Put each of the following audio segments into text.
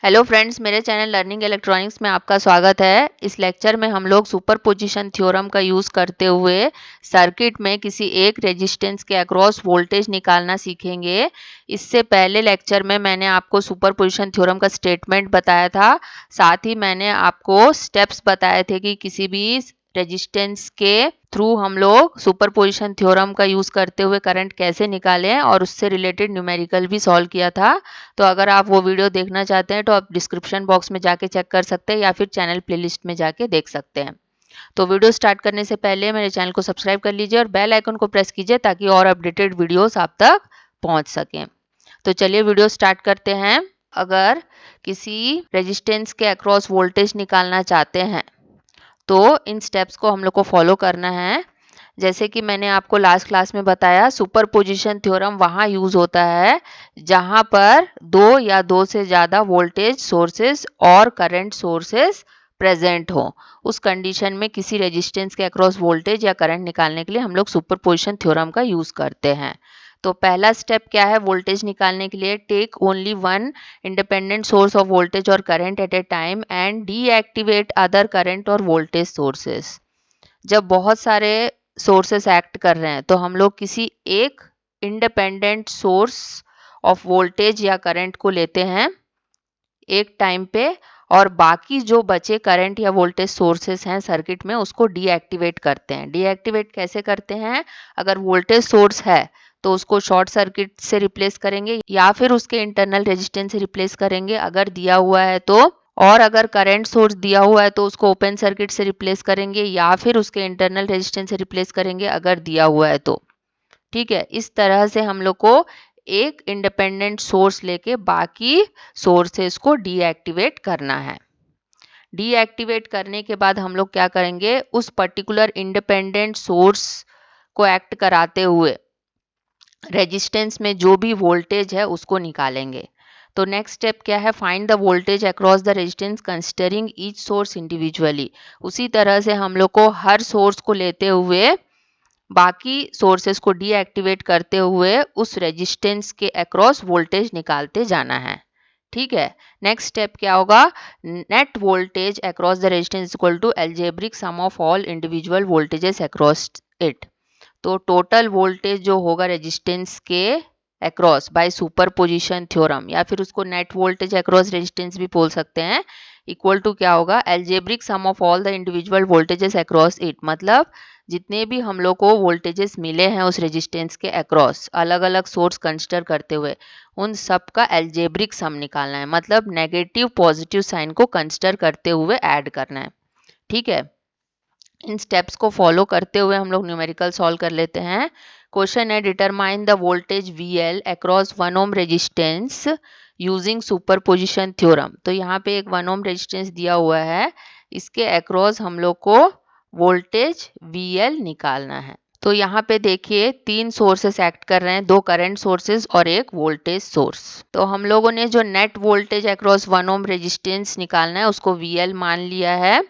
Hello friends, मेरे channel learning electronics में आपका स्वागत है। इस लेक्चर में हम लोग सुपरपोजिशन थ्योरम का यूज़ करते हुए सर्किट में किसी एक रेजिस्टेंस के अक्रॉस वोल्टेज निकालना सीखेंगे। इससे पहले लेक्चर में मैंने आपको सुपरपोजिशन थ्योरम का स्टेटमेंट बताया था। साथ ही मैंने आपको स्टेप्स बताए थे कि किसी भी रेजिस्टेंस के थ्रू हम लोग सुपरपोजिशन थ्योरम का यूज़ करते हुए करंट कैसे निकालें और उससे रिलेटेड न्यूमेरिकल भी सॉल्व किया था। तो अगर आप वो वीडियो देखना चाहते हैं तो आप डिस्क्रिप्शन बॉक्स में जाके चेक कर सकते हैं या फिर चैनल प्लेलिस्ट में जाके देख सकते हैं। तो वीडियो स्टार्ट करने से पहले मेरे चैनल को सब्सक्राइब कर लीजिए और बेल आइकन को प्रेस कीजिए ताकि और अपडेटेड वीडियोस आप तक पहुंच सकें। तो चलिए वीडियो स्टार्ट करते हैं। अगर किसी रेजिस्टेंस के अक्रॉस वोल्टेज निकालना चाहते हैं तो इन स्टेप्स को हम लोग को फॉलो करना है। जैसे कि मैंने आपको लास्ट क्लास में बताया, सुपरपोजिशन थ्योरम वहाँ यूज होता है जहाँ पर दो या दो से ज़्यादा वोल्टेज सोर्सेस और करंट सोर्सेस प्रेजेंट हो। उस कंडीशन में किसी रेजिस्टेंस के अक्रॉस वोल्टेज या करंट निकालने के लिए हम लोग सुपरपोजिशन थ्योरम का यूज करते हैं। तो पहला स्टेप क्या है वोल्टेज निकालने के लिए? Take only one independent source of voltage और current at a time and deactivate other current और वोल्टेज सोर्सेस। जब बहुत सारे सोर्सेस एक्ट कर रहे हैं तो हम लोग किसी एक इंडिपेंडेंट सोर्स ऑफ वोल्टेज या करंट को लेते हैं एक टाइम पे, और बाकी जो बचे करंट या वोल्टेज सोर्सेस हैं सर्किट में उसको डीएक्टिवेट करते हैं। डीएक्टिवेट कैसे करते हैं? अगर वोल्टेज सोर्स है तो उसको शॉर्ट सर्किट से रिप्लेस करेंगे या फिर उसके इंटरनल रेजिस्टेंस से रिप्लेस करेंगे अगर दिया हुआ है तो। और अगर करंट सोर्स दिया हुआ है तो उसको ओपन सर्किट से रिप्लेस करेंगे या फिर उसके इंटरनल रेजिस्टेंस से रिप्लेस करेंगे अगर दिया हुआ है तो। ठीक है, इस तरह से हम लोग को एक इंडिपेंडेंट सोर्स लेके बाकी सोर्सेस को डीएक्टिवेट करना है। डीएक्टिवेट करने के बाद हम लोग क्या करेंगे? उस पर्टिकुलर इंडिपेंडेंट सोर्स को एक्ट कराते हुए रेजिस्टेंस में जो भी वोल्टेज है उसको निकालेंगे। तो नेक्स्ट स्टेप क्या है? Find the voltage across the resistance considering each source individually. उसी तरह से हम लोग को हर सोर्स को लेते हुए बाकी सोर्सेस को डीएक्टिवेट करते हुए उस रेजिस्टेंस के अक्रॉस वोल्टेज निकालते जाना है। ठीक है, नेक्स्ट स्टेप क्या होगा? Net voltage across the resistance equal to algebraic sum of all individual voltages across it. तो टोटल वोल्टेज जो होगा रेजिस्टेंस के अक्रॉस बाय सुपरपोजिशन थ्योरम, या फिर उसको नेट वोल्टेज अक्रॉस रेजिस्टेंस भी बोल सकते हैं, इक्वल टू क्या होगा? Algebraic sum of all the individual voltages across it. मतलब जितने भी हम लोग को वोल्टेजेस मिले हैं उस रेजिस्टेंस के अक्रॉस अलग अलग सोर्स कंसिडर करते हुए उन सब का एल्जेब्रिक सम निकालना है। मतलब नेगेटिव पॉजिटिव साइन को कंसिडर करते हुए ऐड करना है। ठीक है, इन स्टेप्स को फॉलो करते हुए हम लोग न्यूमेरिकल सॉल्व कर लेते हैं। क्वेश्चन है determine the voltage VL across 1 ohm resistance using superposition theorem. तो यहाँ पे एक 1 ओम रेजिस्टेंस दिया हुआ है, इसके अक्रॉस हम लोग को वोल्टेज VL निकालना है। तो यहाँ पे देखिए तीन सोर्सेस एक्ट कर रहे हैं, दो करंट सोर्सेस और एक वोल्टेज सोर्स। तो हम लोगों ने जो net voltage across 1 ohm resistance निकालना है उसको VL मान लिया है।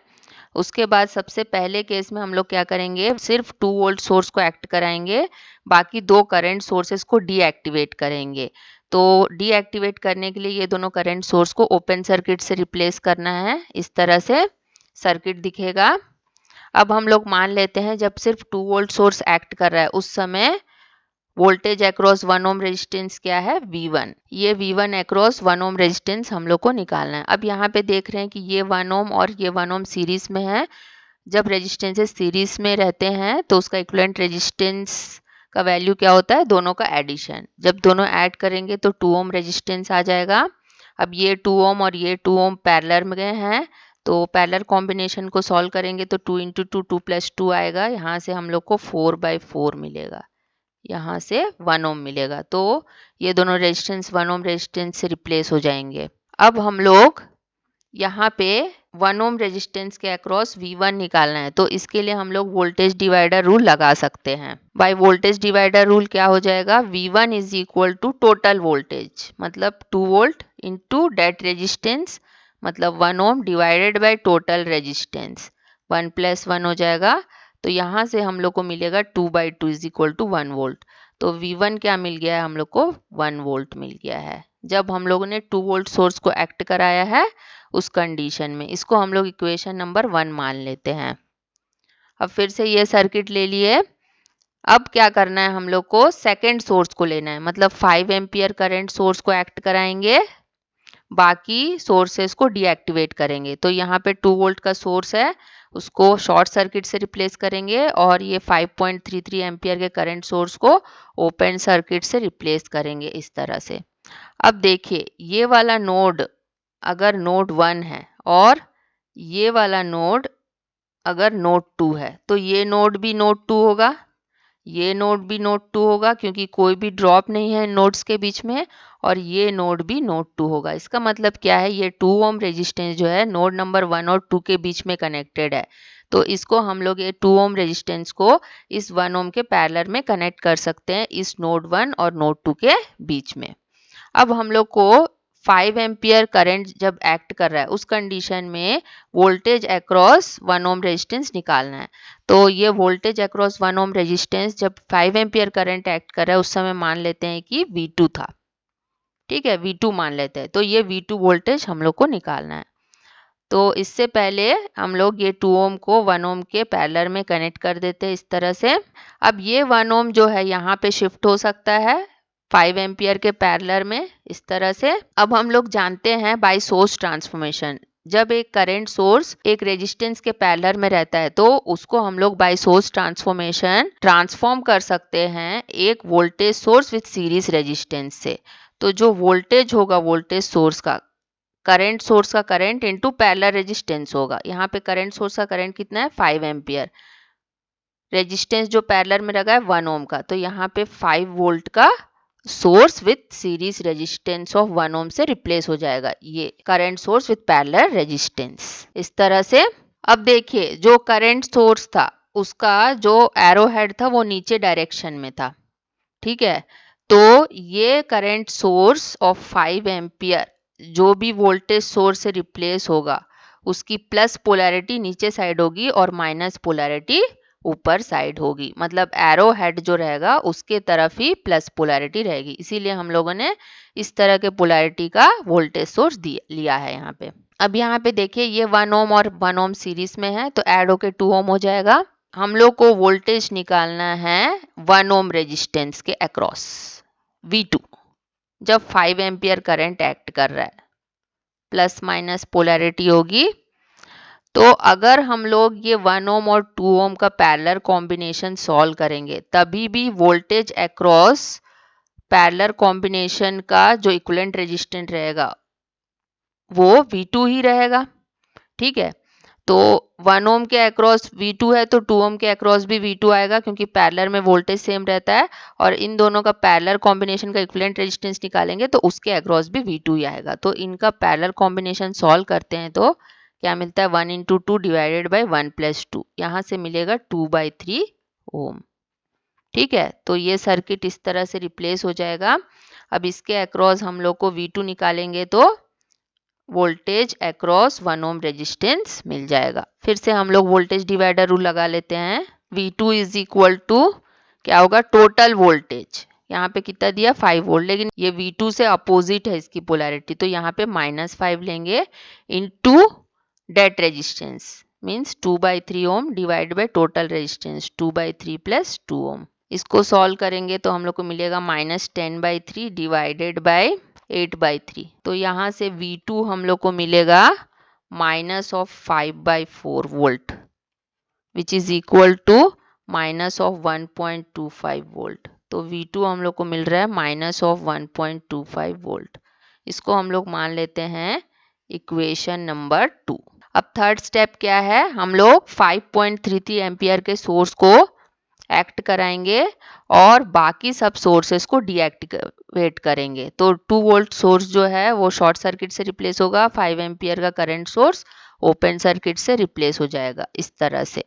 उसके बाद सबसे पहले केस में हम लोग क्या करेंगे? सिर्फ 2 वोल्ट सोर्स को एक्ट कराएंगे, बाकी दो करंट सोर्सेस को डीएक्टिवेट करेंगे। तो डीएक्टिवेट करने के लिए ये दोनों करंट सोर्स को ओपन सर्किट से रिप्लेस करना है। इस तरह से सर्किट दिखेगा। अब हम लोग मान लेते हैं जब सिर्फ 2 वोल्ट सोर्स एक्ट कर रहा है उस समय वोल्टेज अक्रॉस 1 ओम रेजिस्टेंस क्या है? V1। ये V1 अक्रॉस 1 ओम रेजिस्टेंस हम लोग को निकालना है। अब यहाँ पे देख रहे हैं कि ये 1 ओम और ये 1 ओम सीरीज में है। जब रेजिस्टेंसेस सीरीज में रहते हैं तो उसका इक्विवेलेंट रेजिस्टेंस का वैल्यू क्या होता है? दोनों का एडिशन। जब दोनों ऐड करेंगे तो 2 ओम रेजिस्टेंस आ जाएगा। अब ये 2 ओम और ये 2 ओम पैरेलल में गए हैं तो पैरेलल कॉम्बिनेशन को सॉल्व करेंगे तो 2 इंटू 2 2 प्लस 2 आएगा। यहाँ से हम लोग को 4/4 मिलेगा, यहाँ से 1 ओम मिलेगा। तो ये दोनों रेजिस्टेंस 1 ओम रेजिस्टेंस से रिप्लेस हो जाएंगे। अब हम लोग यहाँ पे 1 ओम रेजिस्टेंस के अक्रॉस V1 निकालना है, तो इसके लिए हम लोग वोल्टेज डिवाइडर रूल लगा सकते हैं। बाय वोल्टेज डिवाइडर रूल क्या हो जाएगा? V1 is equal to total voltage, मतलब 2 वोल्ट इंटू डेट रेजिस्टेंस, मतलब 1 ohm divided by total resistance. 1 + 1 हो जाएगा। तो यहाँ से हम लोग को मिलेगा 2/2 इज इक्वल टू 1 वोल्ट। तो V1 क्या मिल गया है? हम लोग को 1 वोल्ट मिल गया है। जब हम लोगों ने 2 वोल्ट सोर्स को एक्ट कराया है उस कंडीशन में। इसको हम लोग इक्वेशन नंबर 1 मान लेते हैं। अब फिर से ये सर्किट ले लिए। अब क्या करना है, हम लोग को सेकेंड सोर्स को लेना है, मतलब 5 एम्पियर करंट सोर्स को एक्ट कराएंगे, बाकी सोर्सेस को डीएक्टिवेट करेंगे। तो यहाँ पे 2 वोल्ट का सोर्स है, उसको शॉर्ट सर्किट से रिप्लेस करेंगे और ये 5.33 एम्पियर के करंट सोर्स को ओपन सर्किट से रिप्लेस करेंगे इस तरह से। अब देखिए ये वाला नोड अगर नोड 1 है और ये वाला नोड अगर नोड 2 है, तो ये नोड भी नोड 2 होगा, ये नोड भी नोड 2 होगा क्योंकि कोई भी ड्रॉप नहीं है नोड्स के बीच में, और ये नोड भी नोड 2 होगा। इसका मतलब क्या है, ये 2 ओम रेजिस्टेंस जो है नोड नंबर 1 और 2 के बीच में कनेक्टेड है। तो इसको हम लोग ये 2 ओम रेजिस्टेंस को इस 1 ओम के पैरेलल में कनेक्ट कर सकते हैं इस नोड 1 और नोड 2 के बीच में। अब हम लोग को 5 एम्पियर करंट जब एक्ट कर रहा है उस कंडीशन में वोल्टेज अक्रॉस 1 ओम रेजिस्टेंस निकालना है। तो ये वोल्टेज अक्रॉस 1 ओम रेजिस्टेंस जब 5 एम्पियर करंट एक्ट कर रहा है उस समय मान लेते हैं कि V2 था। ठीक है, V2 मान लेते हैं। तो ये V2 वोल्टेज हम लोग को निकालना है। तो इससे पहले हम लोग ये 2 ओम को 1 ओम के पैरेलल में कनेक्ट कर देते हैं इस तरह से। अब ये 1 ओम जो है यहाँ पे शिफ्ट हो सकता है 5 एम्पियर के पैरेलल में इस तरह से। अब हम लोग जानते हैं बाय सोर्स ट्रांसफॉर्मेशन, जब एक करंट सोर्स एक रेजिस्टेंस के पैरेलल में रहता है तो उसको हम लोग बाय सोर्स ट्रांसफॉर्मेशन ट्रांसफॉर्म कर सकते हैं एक voltage source with series resistance से। तो जो वोल्टेज होगा वोल्टेज सोर्स का, करंट सोर्स का करंट इनटू पैरेलल रेजिस्टेंस होगा। यहाँ पे करंट सोर्स का करंट कितना है 5 एम्पियर, रेजिस्टेंस जो पैरेलल में लगा है 1 ओम का, तो यहाँ पे 5 वोल्ट का source with series resistance of 1 ओम से रिप्लेस हो जाएगा ये current source with parallel resistance इस तरह से। अब देखिए जो करंट सोर्स था उसका जो एरो हेड था वो नीचे डायरेक्शन में था। ठीक है, तो ये करंट सोर्स ऑफ 5 एम्पियर जो भी वोल्टेज सोर्स से रिप्लेस होगा उसकी प्लस पोलैरिटी नीचे साइड होगी और माइनस पोलैरिटी ऊपर साइड होगी, मतलब एरो हेड जो रहेगा उसके तरफ ही प्लस पोलैरिटी रहेगी। इसीलिए हम लोगों ने इस तरह के पोलैरिटी का वोल्टेज सोर्स लिया है यहाँ पे। अब यहाँ पे देखिए ये 1 ओम और 1 ओम सीरीज में है तो ऐड होके 2 ओम हो जाएगा। हम लोग को वोल्टेज निकालना है 1 ओम रेजिस्टेंस के अक्रॉस V2 जब 5 एम्पियर करंट एक्ट कर रहा है, प्लस माइनस पोलैरिटी होगी। तो अगर हम लोग ये 1 ओम और 2 ओम का पैरेलल कॉम्बिनेशन सॉल्व करेंगे तभी भी वोल्टेज अक्रॉस पैरेलल कॉम्बिनेशन का जो इक्विवेलेंट रेजिस्टेंस रहेगा वो V2 ही रहेगा। ठीक है, तो 1 ओम के अक्रॉस V2 है तो 2 ओम के अक्रॉस भी V2 आएगा क्योंकि पैरेलल में वोल्टेज सेम रहता है, और इन दोनों का पैरेलल कॉम्बिनेशन का इक्विवेलेंट रेजिस्टेंस निकालेंगे तो उसके अक्रॉस भी V2 ही आएगा। तो इनका पैरेलल कॉम्बिनेशन सॉल्व करते हैं तो क्या मिलता है 1 इंटू 2 डिवाइडेड बाई 1 प्लस 2, यहाँ से मिलेगा 2/3 ओम। ठीक है, तो ये सर्किट इस तरह से रिप्लेस हो जाएगा। अब इसके अक्रॉस हम लोग को V2 निकालेंगे तो वोल्टेज अक्रॉस 1 ओम रेजिस्टेंस मिल जाएगा। फिर से हम लोग वोल्टेज डिवाइडर रूल लगा लेते हैं। V2 इज इक्वल टू क्या होगा, टोटल वोल्टेज, यहाँ पे कितना दिया 5 वोल्ट, लेकिन ये V2 से अपोजिट है इसकी पोलैरिटी तो यहाँ पे -5 लेंगे into that resistance means 2/3 ohm divide by total resistance 2/3 plus 2 ohm. इसको सॉल्व करेंगे तो हम लोग को मिलेगा -10/3 डिवाइडेड बाय 8/3। तो यहाँ से V2 हम लोग को मिलेगा -5/4 volt which is equal to -1.25 volt. तो V2 हम लोग को मिल रहा है -1.25 वोल्ट। इसको हम लोग मान लेते हैं इक्वेशन नंबर 2। अब थर्ड स्टेप क्या है, हम लोग 5.33 एम्पियर के सोर्स को एक्ट कराएंगे और बाकी सब सोर्सेस को डीएक्टिवेट करेंगे। तो 2 वोल्ट सोर्स जो है वो शॉर्ट सर्किट से रिप्लेस होगा, 5 एम्पियर का करंट सोर्स ओपन सर्किट से रिप्लेस हो जाएगा इस तरह से।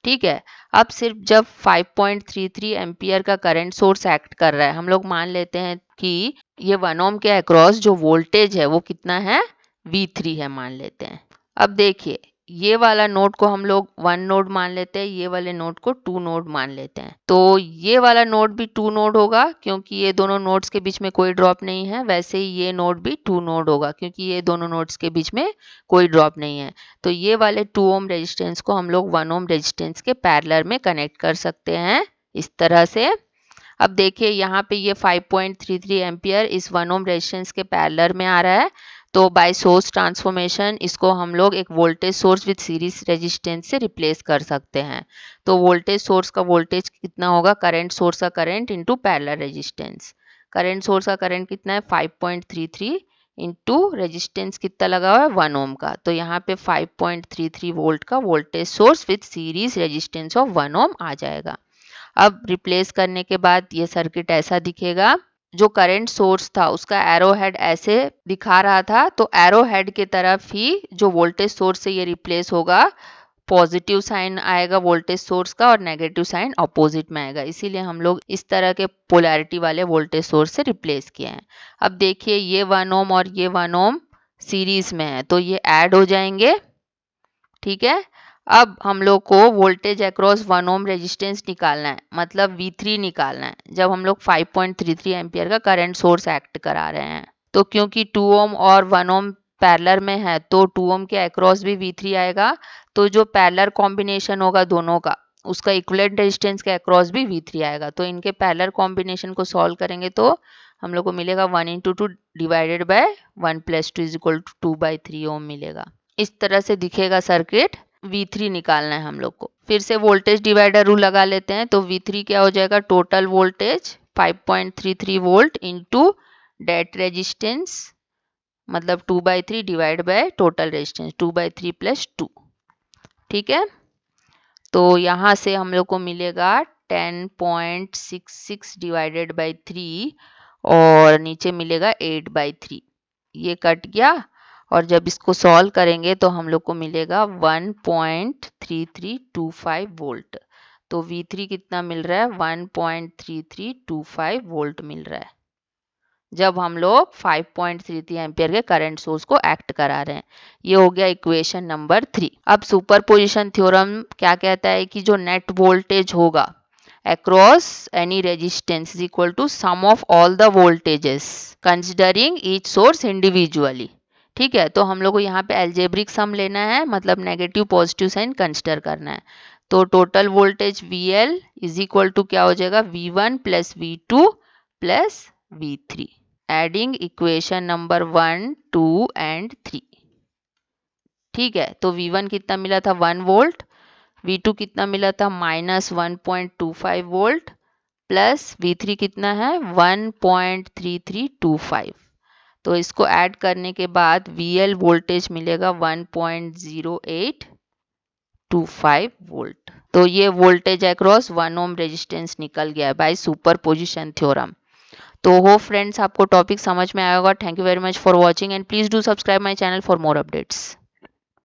ठीक है, अब सिर्फ जब 5.33 एम्पियर का करंट सोर्स एक्ट कर रहा है, हम लोग मान लेते हैं कि ये 1 ओम के अक्रॉस जो वोल्टेज है वो कितना है V3 है मान लेते हैं। अब देखिए ये वाला नोड को हम लोग 1 नोड मान लेते हैं, ये वाले नोड को 2 नोड मान लेते हैं। तो ये वाला नोड भी 2 नोड होगा क्योंकि ये दोनों नोड्स के बीच में कोई ड्रॉप नहीं है। वैसे ही ये नोड भी 2 नोड होगा क्योंकि ये दोनों नोड्स के बीच में कोई ड्रॉप नहीं है। तो ये वाले 2 ओम रेजिस्टेंस को हम लोग 1 ओम रेजिस्टेंस के पैरेलल में कनेक्ट कर सकते हैं इस तरह से। अब देखिए यहाँ पे ये 5.33 एम्पियर इस 1 ओम रेजिस्टेंस के पैरेलल में आ रहा है। तो बाय सोर्स ट्रांसफॉर्मेशन इसको हम लोग एक voltage source with series resistance से रिप्लेस कर सकते हैं। तो वोल्टेज सोर्स का वोल्टेज कितना होगा, करंट सोर्स का current into parallel resistance. Current source का करंट कितना है 5.33 इंटू रेजिस्टेंस कितना लगा हुआ है 1 ओम का। तो यहाँ पे 5.33 वोल्ट का voltage source with series resistance of 1 ओम आ जाएगा। अब रिप्लेस करने के बाद ये सर्किट ऐसा दिखेगा। जो करंट सोर्स था उसका एरो हेड ऐसे दिखा रहा था, तो एरो हेड के तरफ ही जो वोल्टेज सोर्स से ये रिप्लेस होगा, पॉजिटिव साइन आएगा वोल्टेज सोर्स का और नेगेटिव साइन अपोजिट में आएगा। इसीलिए हम लोग इस तरह के पोलैरिटी वाले वोल्टेज सोर्स से रिप्लेस किए हैं। अब देखिए ये 1 ओम और ये 1 ओम सीरीज में है तो ये ऐड हो जाएंगे। ठीक है, अब हम लोग को वोल्टेज अक्रॉस 1 ओम रेजिस्टेंस निकालना है, मतलब V3 निकालना है, जब हम लोग 5.33 एम्पियर का करंट सोर्स एक्ट करा रहे हैं। तो क्योंकि 2 ओम और 1 ओम पैरेलल में है तो 2 ओम के अक्रॉस भी V3 आएगा। तो जो पैरेलल कॉम्बिनेशन होगा दोनों का, उसका इक्विवेलेंट रेजिस्टेंस के अक्रॉस भी V3 आएगा। तो इनके पैरेलल कॉम्बिनेशन को सॉल्व करेंगे तो हम लोग को मिलेगा 1 into 2 divided by 1 plus 2 is equal to 2/3 ohm मिलेगा। इस तरह से दिखेगा सर्किट। V3 निकालना है हम लोग को। फिर से वोल्टेज डिवाइडर रूल लगा लेते हैं। तो V3 क्या हो जाएगा, total voltage 5.33 volt into that resistance, मतलब 2/3 divide by total resistance 2/3 plus 2। ठीक है, तो यहाँ से हम लोग को मिलेगा 10.66 डिवाइडेड बाई 3 और नीचे मिलेगा 8/3। ये कट गया और जब इसको सॉल्व करेंगे तो हम लोग को मिलेगा 1.3325 वोल्ट। तो V3 कितना मिल रहा है, 1.3325 वोल्ट मिल रहा है जब हम लोग 5.33 एम्पियर के करंट सोर्स को एक्ट करा रहे हैं। ये हो गया इक्वेशन नंबर 3। अब सुपरपोजिशन थ्योरम क्या कहता है कि जो नेट वोल्टेज होगा across any resistance is equal to sum of all the voltages considering each source individually। ठीक है, तो हम लोग को यहाँ पे एल्जेब्रिक सम लेना है, मतलब नेगेटिव पॉजिटिव साइन कंसिडर करना है। तो total voltage VL is equal to क्या हो जाएगा, V1 plus V2 plus V3। Adding equation number 1, 2 and 3। ठीक है, तो V1 कितना मिला था 1 वोल्ट, V2 कितना मिला था -1.25 वोल्ट, प्लस V3 कितना है 1.3325। तो इसको ऐड करने के बाद VL वोल्टेज मिलेगा 1.0825 वोल्ट। तो ये वोल्टेज अक्रॉस 1 ओम रेजिस्टेंस निकल गया है बाय सुपरपोजिशन थ्योरम। तो होप फ्रेंड्स आपको टॉपिक समझ में आया होगा। Thank you very much for watching and please do subscribe my channel for more updates.